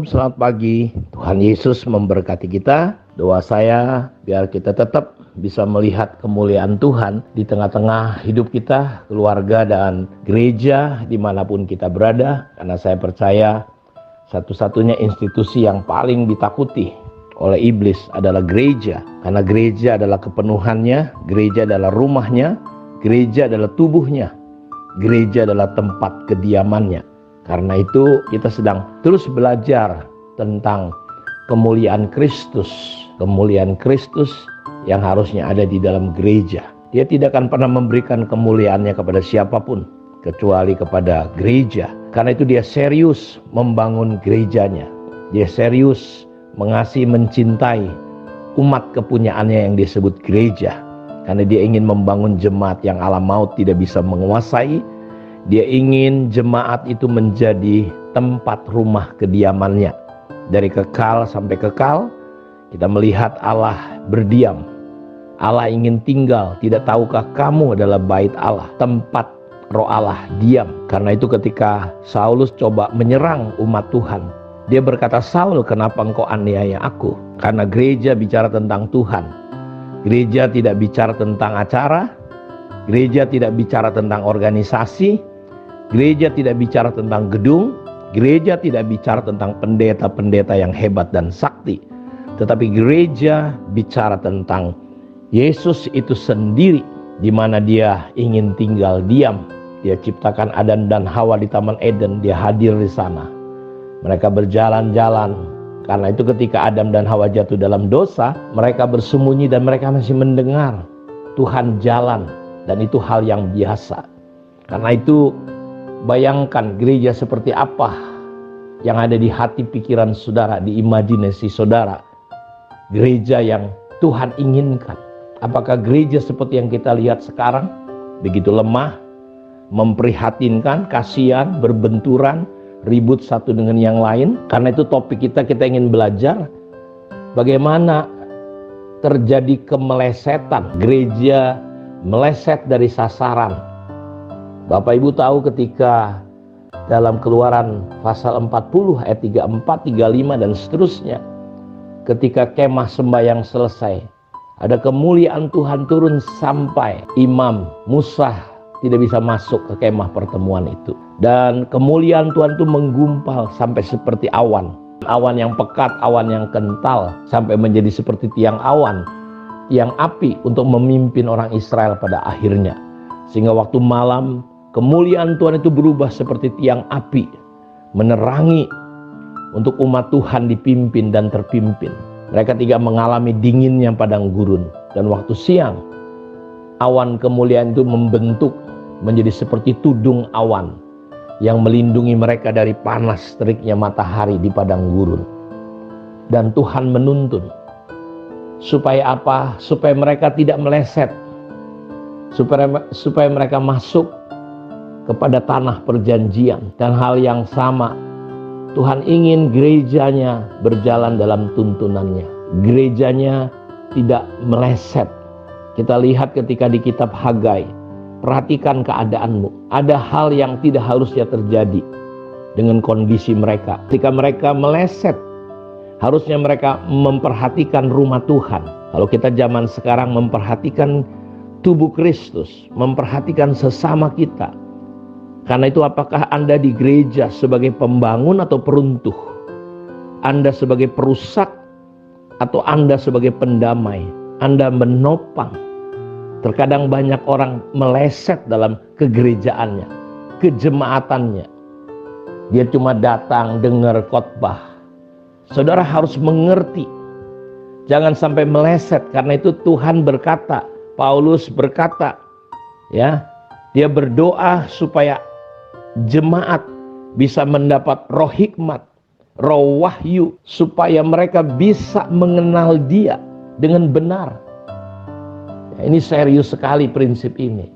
Shalom, selamat pagi. Tuhan Yesus memberkati kita. Doa saya biar kita tetap bisa melihat kemuliaan Tuhan di tengah-tengah hidup kita, keluarga dan gereja dimanapun kita berada. Karena saya percaya satu-satunya institusi yang paling ditakuti oleh iblis adalah gereja. Karena gereja adalah kepenuhannya, gereja adalah rumahnya, gereja adalah tubuhnya, gereja adalah tempat kediamannya. Karena itu kita sedang terus belajar tentang kemuliaan Kristus. Kemuliaan Kristus yang harusnya ada di dalam gereja. Dia tidak akan pernah memberikan kemuliaannya kepada siapapun kecuali kepada gereja. Karena itu dia serius membangun gerejanya. Dia serius mengasihi, mencintai umat kepunyaannya yang disebut gereja. Karena dia ingin membangun jemaat yang alam maut tidak bisa menguasai. Dia ingin jemaat itu menjadi tempat rumah kediamannya. Dari kekal sampai kekal, kita melihat Allah berdiam. Allah ingin tinggal. Tidak tahukah kamu adalah bait Allah, tempat Roh Allah diam. Karena itu ketika Saulus coba menyerang umat Tuhan, dia berkata, "Saul, kenapa engkau aniaya aku?" Karena gereja bicara tentang Tuhan. Gereja tidak bicara tentang acara. Gereja tidak bicara tentang organisasi. Gereja tidak bicara tentang gedung. Gereja tidak bicara tentang pendeta-pendeta yang hebat dan sakti. Tetapi gereja bicara tentang Yesus itu sendiri, di mana dia ingin tinggal diam. Dia ciptakan Adam dan Hawa di Taman Eden, dia hadir di sana. Mereka berjalan-jalan. Karena itu ketika Adam dan Hawa jatuh dalam dosa, mereka bersembunyi dan mereka masih mendengar Tuhan jalan. Dan itu hal yang biasa. Karena itu bayangkan gereja seperti apa yang ada di hati pikiran saudara, di imajinasi saudara. Gereja yang Tuhan inginkan. Apakah gereja seperti yang kita lihat sekarang? Begitu lemah, memprihatinkan, kasihan, berbenturan, ribut satu dengan yang lain. Karena itu topik kita ingin belajar bagaimana terjadi kemelesetan. Gereja meleset dari sasaran. Bapak Ibu tahu ketika dalam Keluaran pasal 40 ayat 34, 35 dan seterusnya, ketika kemah sembahyang selesai, ada kemuliaan Tuhan turun sampai Imam Musa tidak bisa masuk ke kemah pertemuan itu. Dan kemuliaan Tuhan itu menggumpal sampai seperti awan. Awan yang pekat, awan yang kental, sampai menjadi seperti tiang awan, tiang api untuk memimpin orang Israel pada akhirnya. Sehingga waktu malam, kemuliaan Tuhan itu berubah seperti tiang api, menerangi untuk umat Tuhan dipimpin dan terpimpin. Mereka tidak mengalami dinginnya padang gurun. Dan waktu siang, awan kemuliaan itu membentuk menjadi seperti tudung awan yang melindungi mereka dari panas teriknya matahari di padang gurun. Dan Tuhan menuntun supaya apa? Supaya mereka tidak meleset, supaya mereka masuk kepada tanah perjanjian. Dan hal yang sama, Tuhan ingin gerejanya berjalan dalam tuntunannya. Gerejanya tidak meleset. Kita lihat ketika di kitab Hagai, perhatikan keadaanmu. Ada hal yang tidak harusnya terjadi dengan kondisi mereka. Ketika mereka meleset, harusnya mereka memperhatikan rumah Tuhan. Kalau kita zaman sekarang memperhatikan tubuh Kristus, memperhatikan sesama kita. Karena itu apakah Anda di gereja sebagai pembangun atau peruntuh? Anda sebagai perusak atau Anda sebagai pendamai? Anda menopang. Terkadang banyak orang meleset dalam kegerejaannya, kejemaatannya. Dia cuma datang dengar khotbah. Saudara harus mengerti. Jangan sampai meleset. Karena itu Tuhan berkata, Paulus berkata, ya, dia berdoa supaya jemaat bisa mendapat roh hikmat, roh wahyu, supaya mereka bisa mengenal dia dengan benar. Ya, ini serius sekali prinsip ini.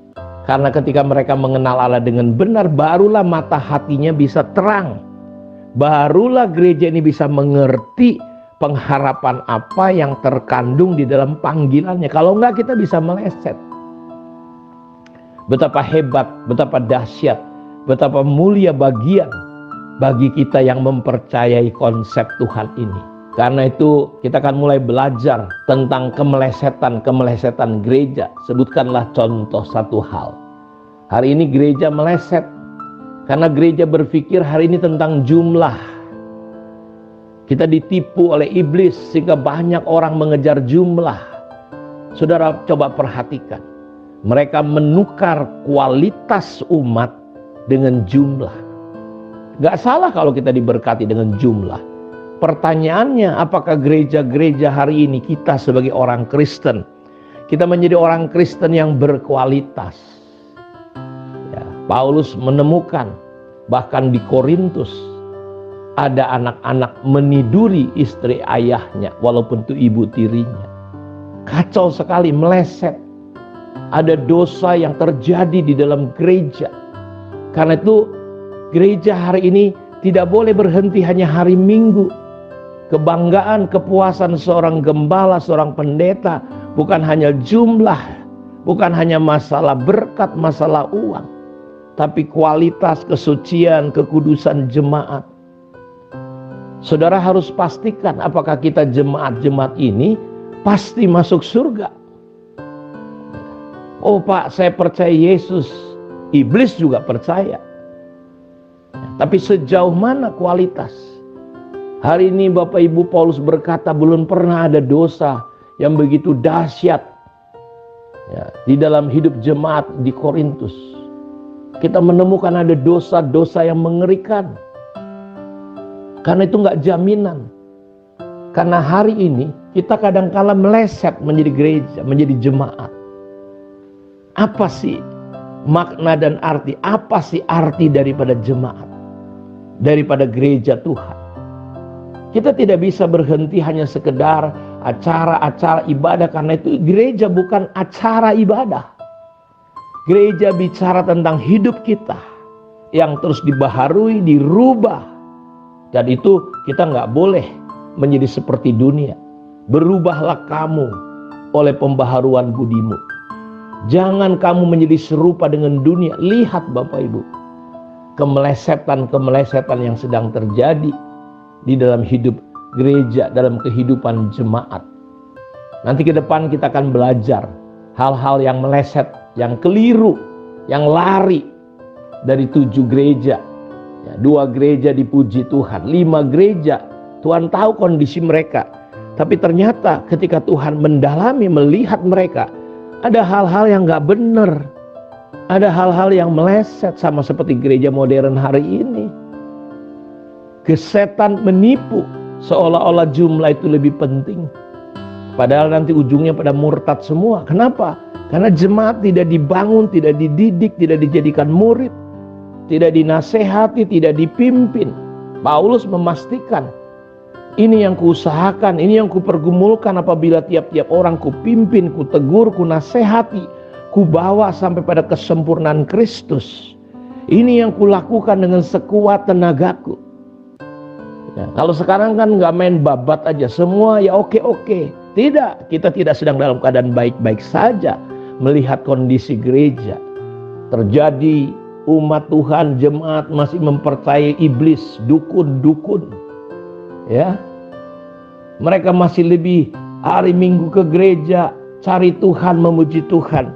Karena ketika mereka mengenal Allah dengan benar, barulah mata hatinya bisa terang. Barulah gereja ini bisa mengerti pengharapan apa yang terkandung di dalam panggilannya. Kalau enggak, kita bisa meleset. Betapa hebat, betapa dahsyat, betapa mulia bagian bagi kita yang mempercayai konsep Tuhan ini. Karena itu kita akan mulai belajar tentang kemelesetan gereja. Sebutkanlah contoh satu hal. Hari ini gereja meleset karena gereja berpikir hari ini tentang jumlah. Kita ditipu oleh iblis sehingga banyak orang mengejar jumlah. Saudara coba perhatikan. Mereka menukar kualitas umat dengan jumlah. Gak salah kalau kita diberkati dengan jumlah. Pertanyaannya, apakah gereja-gereja hari ini kita sebagai orang Kristen, kita menjadi orang Kristen yang berkualitas? Ya, Paulus menemukan bahkan di Korintus ada anak-anak meniduri istri ayahnya walaupun itu ibu tirinya. Kacau sekali, meleset. Ada dosa yang terjadi di dalam gereja. Karena itu gereja hari ini tidak boleh berhenti hanya hari Minggu. Kebanggaan, kepuasan seorang gembala, seorang pendeta bukan hanya jumlah, bukan hanya masalah berkat, masalah uang, tapi kualitas, kesucian, kekudusan jemaat. Saudara harus pastikan apakah kita jemaat-jemaat ini pasti masuk surga. Oh Pak, saya percaya Yesus. Iblis juga percaya. Tapi sejauh mana kualitas? Hari ini Bapak Ibu, Paulus berkata belum pernah ada dosa yang begitu dahsyat ya, di dalam hidup jemaat di Korintus. Kita menemukan ada dosa-dosa yang mengerikan. Karena itu nggak jaminan. Karena hari ini kita kadang-kala meleset menjadi gereja, menjadi jemaat. Apa sih makna dan arti? Apa sih arti daripada jemaat? Daripada gereja Tuhan. Kita tidak bisa berhenti hanya sekedar acara-acara ibadah. Karena itu gereja bukan acara ibadah. Gereja bicara tentang hidup kita yang terus dibaharui, dirubah. Dan itu kita nggak boleh menjadi seperti dunia. Berubahlah kamu oleh pembaharuan budimu. Jangan kamu menjadi serupa dengan dunia. Lihat Bapak Ibu, kemelesetan-kemelesetan yang sedang terjadi di dalam hidup gereja, dalam kehidupan jemaat. Nanti ke depan kita akan belajar hal-hal yang meleset, yang keliru, yang lari dari 7 gereja. 2 gereja dipuji Tuhan, 5 gereja Tuhan tahu kondisi mereka. Tapi ternyata ketika Tuhan mendalami, melihat mereka, ada hal-hal yang gak benar. Ada hal-hal yang meleset, sama seperti gereja modern hari ini. Setan menipu seolah-olah jumlah itu lebih penting. Padahal nanti ujungnya pada murtad semua. Kenapa? Karena jemaat tidak dibangun, tidak dididik, tidak dijadikan murid, tidak dinasehati, tidak dipimpin. Paulus memastikan, ini yang kuusahakan, ini yang kupergumulkan apabila tiap-tiap orang kupimpin, kutegur, kunasehati, kubawa sampai pada kesempurnaan Kristus. Ini yang kulakukan dengan sekuat tenagaku. Ya, kalau sekarang kan nggak main babat aja, semua ya oke-oke. Tidak, kita tidak sedang dalam keadaan baik-baik saja. Melihat kondisi gereja, terjadi umat Tuhan, jemaat masih mempercayai iblis, dukun-dukun. Ya, mereka masih lebih hari Minggu ke gereja, cari Tuhan, memuji Tuhan.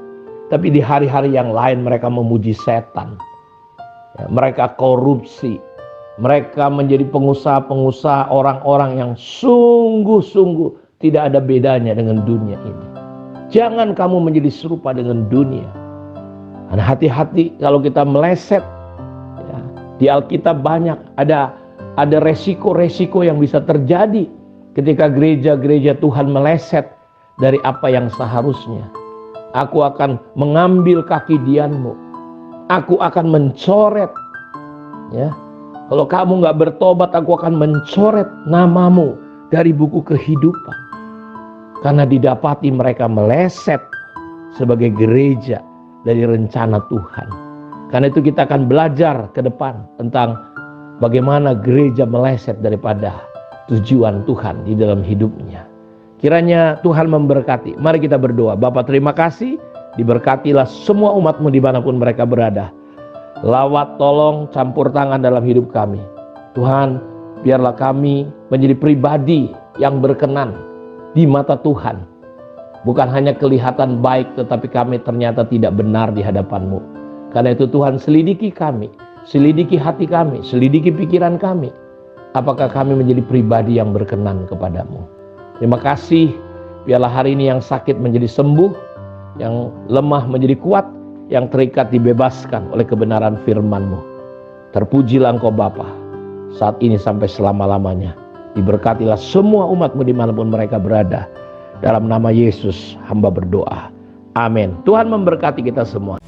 Tapi di hari-hari yang lain mereka memuji setan. Ya, mereka korupsi. Mereka menjadi pengusaha-pengusaha, orang-orang yang sungguh-sungguh tidak ada bedanya dengan dunia ini. Jangan kamu menjadi serupa dengan dunia. Dan hati-hati kalau kita meleset. Ya, di Alkitab banyak ada resiko-resiko yang bisa terjadi ketika gereja-gereja Tuhan meleset dari apa yang seharusnya. Aku akan mengambil kaki dianmu. Aku akan mencoret. Ya, kalau kamu gak bertobat, aku akan mencoret namamu dari buku kehidupan. Karena didapati mereka meleset sebagai gereja dari rencana Tuhan. Karena itu kita akan belajar ke depan tentang bagaimana gereja meleset daripada tujuan Tuhan di dalam hidupnya. Kiranya Tuhan memberkati. Mari kita berdoa. Bapa, terima kasih. Diberkatilah semua umat-Mu dimanapun mereka berada. Lawat, tolong, campur tangan dalam hidup kami. Tuhan, biarlah kami menjadi pribadi yang berkenan di mata Tuhan. Bukan hanya kelihatan baik, tetapi kami ternyata tidak benar di hadapan-Mu. Karena itu Tuhan, selidiki kami, selidiki hati kami, selidiki pikiran kami. Apakah kami menjadi pribadi yang berkenan kepadamu? Terima kasih, biarlah hari ini yang sakit menjadi sembuh, yang lemah menjadi kuat, yang terikat dibebaskan oleh kebenaran firman-Mu. Terpujilah Engkau Bapa, saat ini sampai selama-lamanya. Diberkatilah semua umat-Mu dimanapun mereka berada. Dalam nama Yesus hamba berdoa. Amin. Tuhan memberkati kita semua.